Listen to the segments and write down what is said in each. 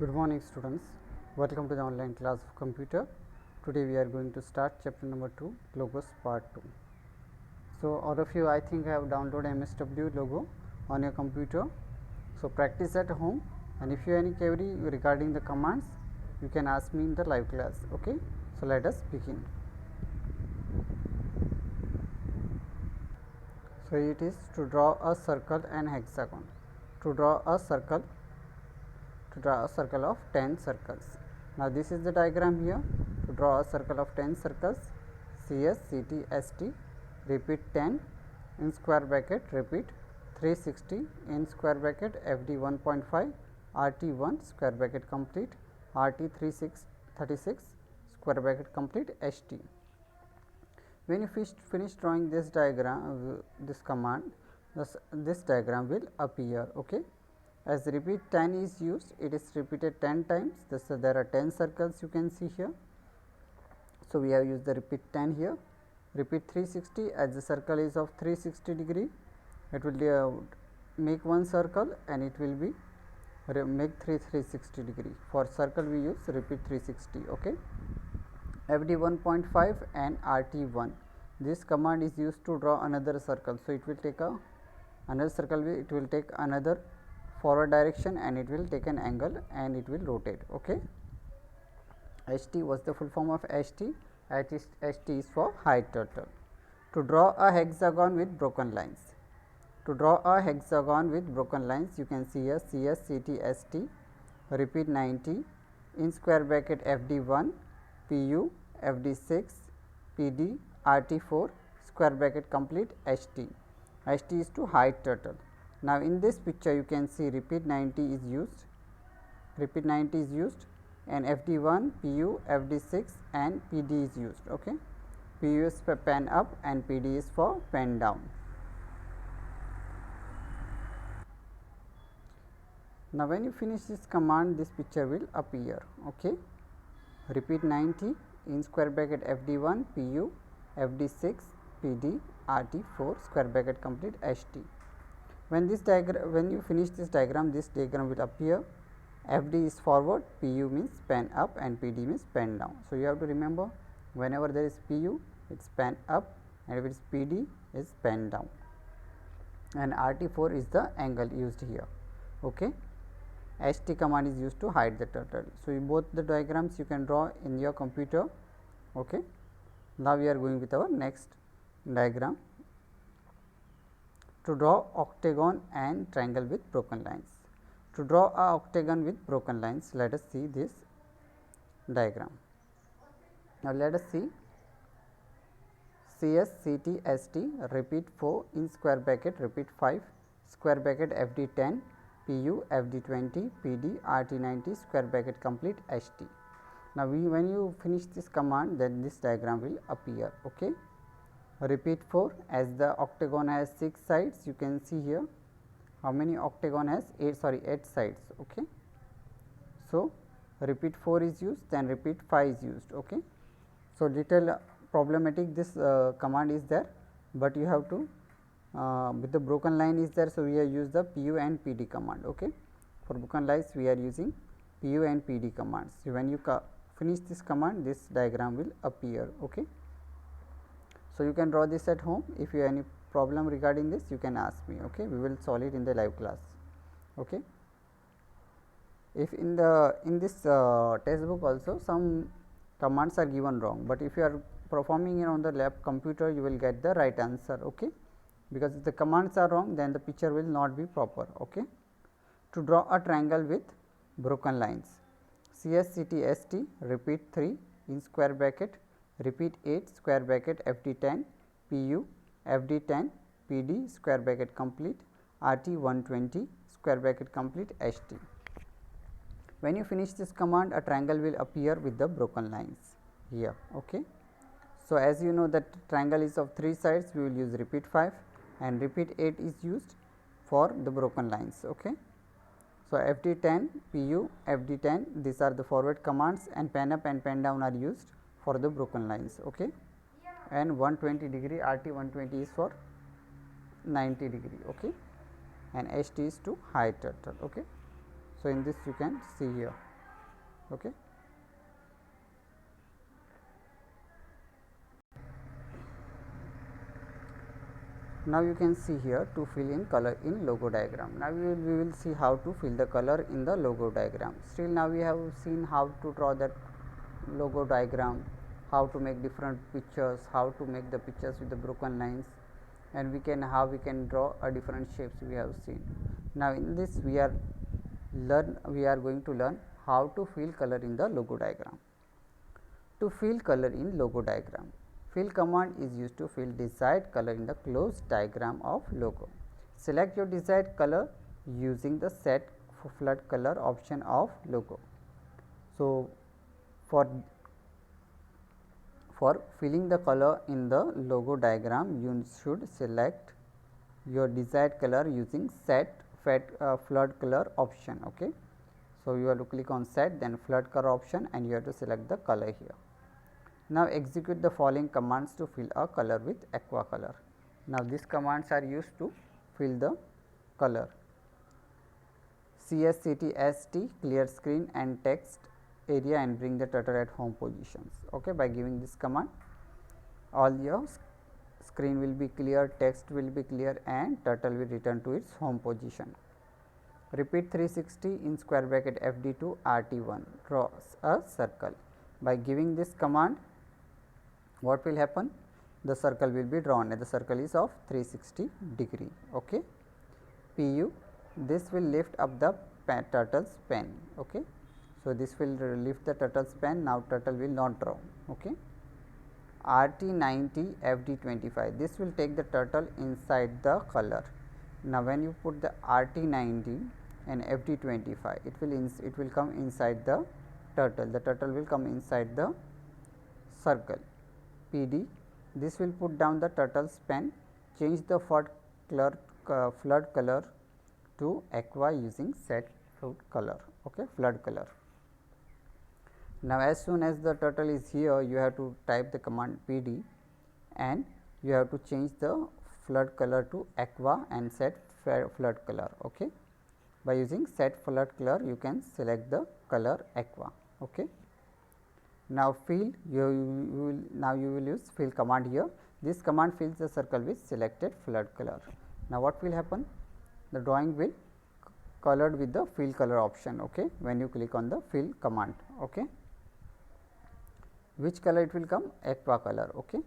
Good morning students, welcome to the online class of computer. Today we are going to start chapter number 2, logos part 2. So all of you I think have downloaded MSW logo on your computer. So practice at home, and if you have any query regarding the commands you can ask me in the live class. Okay, so let us begin. So it is to draw a circle and hexagon. To draw a circle of 10 circles. Now this is the diagram here. To draw a circle of 10 circles, CS, CT, ST, repeat 10 in square bracket, repeat 360 in square bracket, FD 1.5, RT 1 square bracket complete, RT 36 square bracket complete, ST. When you finish drawing this diagram, this command, this diagram will appear. Okay. As repeat 10 is used, it is repeated 10 times. There are 10 circles you can see here. So we have used the repeat 10 here. Repeat 360, as the circle is of 360 degree, it will make one circle and it will be make 360 degree. For circle we use repeat 360. Okay. FD 1.5 and RT 1. This command is used to draw another circle. So it will take another circle. It will take another forward direction and it will take an angle and it will rotate. Okay. HT was the full form of HT. HT is for height turtle. To draw a hexagon with broken lines. To draw a hexagon with broken lines, you can see here CS, CT, ST, repeat 90 in square bracket, FD1, PU, FD6, PD, RT4 square bracket complete, HT. HT is to height turtle. Now in this picture you can see repeat 90 is used, and FD1, PU, FD6 and PD is used. Okay. PU is for pen up and PD is for pen down. Now when you finish this command, this picture will appear. Okay. Repeat 90 in square bracket, FD1, PU, FD6, PD, RT4 square bracket complete, HT. When you finish this diagram will appear. FD is forward, PU means pen up and PD means pen down. So you have to remember, whenever there is PU, it's pen up, and if it is PD, is pen down, and RT4 is the angle used here. Okay. HT command is used to hide the turtle. So in both the diagrams you can draw in your computer. Okay. Now we are going with our next diagram. To draw octagon and triangle with broken lines. To draw a octagon with broken lines, let us see this diagram. Now let us see CS, CT, ST, repeat 4 in square bracket, repeat 5 square bracket, FD 10, PU, FD 20, PD, RT 90 square bracket complete, HT. Now when you finish this command, then this diagram will appear. Okay. Repeat 4, as the octagon has 6 sides, you can see here how many octagon has 8 sides. Okay. So repeat 4 is used, then repeat 5 is used. Okay. So little problematic this command is there, but you have to with the broken line is there. So we have used the PU and PD command. Okay. For broken lines we are using PU and PD commands. So when you finish this command, this diagram will appear. Okay. So you can draw this at home. If you have any problem regarding this, you can ask me. Okay. We will solve it in the live class. Okay. If in this textbook also some commands are given wrong, but if you are performing it on the lab computer, you will get the right answer. Okay. Because if the commands are wrong, then the picture will not be proper. Okay. To draw a triangle with broken lines. CS, CT, ST, repeat 3 in square bracket, repeat 8 square bracket, FD 10, PU, FD 10, PD square bracket complete, RT 120 square bracket complete, HT. When you finish this command, a triangle will appear with the broken lines here. Okay. So as you know that triangle is of 3 sides, we will use repeat 5 and repeat 8 is used for the broken lines. Okay. So FD 10, PU, FD 10, these are the forward commands, and pen up and pen down are used for the broken lines. Okay. And 120 degree, RT 120 is for 90 degree. Okay. And HT is to height turtle. Okay. So in this you can see here. Okay. Now you can see here to fill in color in logo diagram. Now we will see how to fill the color in the logo diagram. Still now we have seen how to draw that logo diagram, how to make different pictures, how to make the pictures with the broken lines, and how we can draw a different shapes we have seen. Now in this we are going to learn how to fill color in the logo diagram. To fill color in logo diagram, fill command is used to fill desired color in the closed diagram of logo. Select your desired color using the set flood color option of logo. So, for filling the color in the logo diagram, you should select your desired color using set flood color option. Okay. So, you have to click on set, then flood color option, and you have to select the color here. Now, execute the following commands to fill a color with aqua color. Now, these commands are used to fill the color. CSCTST clear screen and text area and bring the turtle at home positions. Okay, by giving this command, all your screen will be clear, text will be clear, and turtle will return to its home position. Repeat 360 in square bracket FD2 RT1, draw a circle. By giving this command, what will happen? The circle will be drawn, and the circle is of 360 degree. Okay. PU, this will lift up the turtle's pen. Okay. So, this will lift the turtle's pen. Now, turtle will not draw. Okay. RT90 FD25, this will take the turtle inside the color. Now, when you put the RT90 and FD25, it will come inside the turtle. The turtle will come inside the circle. PD, this will put down the turtle's pen. Change the flood color to aqua using set color. Okay, flood color. Now, as soon as the turtle is here, you have to type the command PD, and you have to change the flood color to aqua and set flood color. Okay. By using set flood color, you can select the color aqua. Okay. Now, fill you will use fill command here. This command fills the circle with selected flood color. Now, what will happen? The drawing will colored with the fill color option. Okay, when you click on the fill command. Okay, which color it will come? Aqua color. Okay,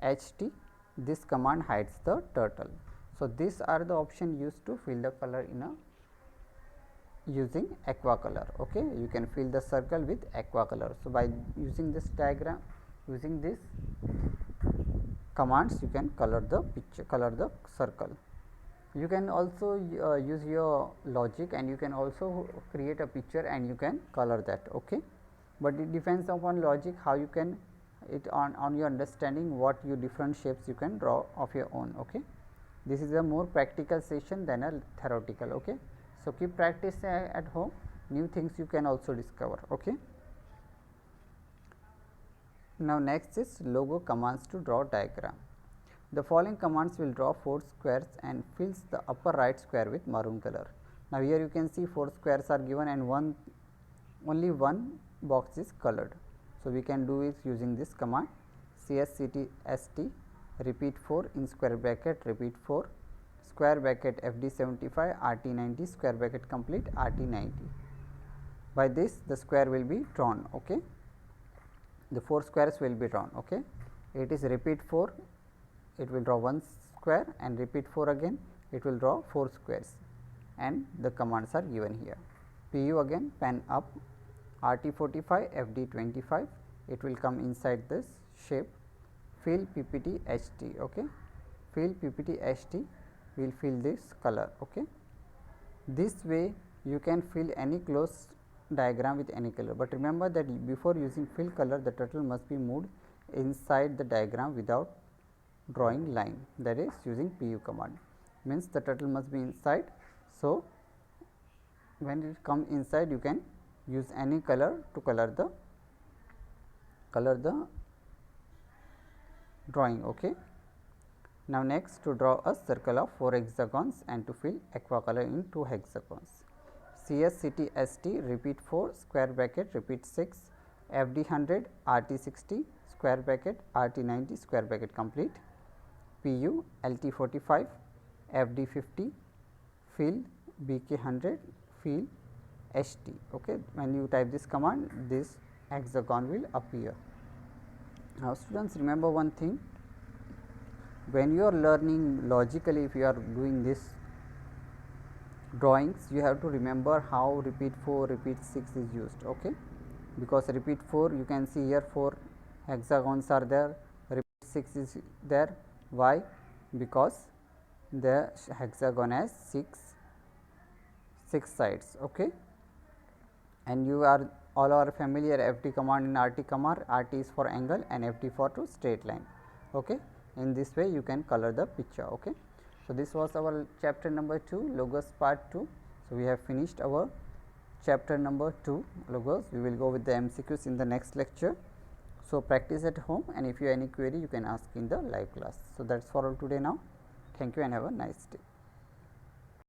HT, this command hides the turtle. So, these are the option used to fill the color in a using aqua color. Okay, you can fill the circle with aqua color. So, by using this diagram, using this commands, you can color the picture, color the circle. You can also use your logic, and you can also create a picture and you can color that. Okay, but it depends upon logic, how you can it on your understanding what you different shapes you can draw of your own. Okay, this is a more practical session than a theoretical. Okay. So, keep practice at home, new things you can also discover. Okay. Now, next is logo commands to draw diagram. The following commands will draw 4 squares and fills the upper right square with maroon color. Now, here you can see 4 squares are given and only one box is colored. So, we can do it using this command CSCTST repeat 4 in square bracket repeat 4 square bracket FD75 RT90 square bracket complete RT90. By this the square will be drawn. Okay, the 4 squares will be drawn. Okay, it is repeat 4, it will draw 1 square, and repeat 4 again, it will draw 4 squares, and the commands are given here. PU again, pen up, RT45 FD25, it will come inside this shape. Fill PPT HT. Okay, fill PPT HT will fill this color. Okay, this way you can fill any closed diagram with any color, but remember that before using fill color, the turtle must be moved inside the diagram without drawing line, that is using PU command, means the turtle must be inside. So, when it come inside, you can use any color to color the drawing. Okay. Now, next to draw a circle of 4 hexagons and to fill aqua color in 2 hexagons. CSCT repeat 4 square bracket repeat 6 FD 100 RT 60 square bracket RT 90 square bracket complete. PU LT 45 FD 50 fill BK 100 fill HT. Okay. When you type this command, this hexagon will appear. Now, students, remember one thing, when you are learning logically, if you are doing this drawings, you have to remember how repeat 4, repeat 6 is used. Okay. Because repeat 4, you can see here 4 hexagons are there, repeat 6 is there. Why? Because the hexagon has 6 sides. Okay. And you are all are familiar FD command and RT command. RT is for angle and FD for to straight line. Okay. In this way you can color the picture. Okay. So, this was our chapter number 2, logos part 2. So, we have finished our chapter number 2, logos. We will go with the MCQs in the next lecture. So, practice at home, and if you have any query you can ask in the live class. So, that is for all today now. Thank you and have a nice day.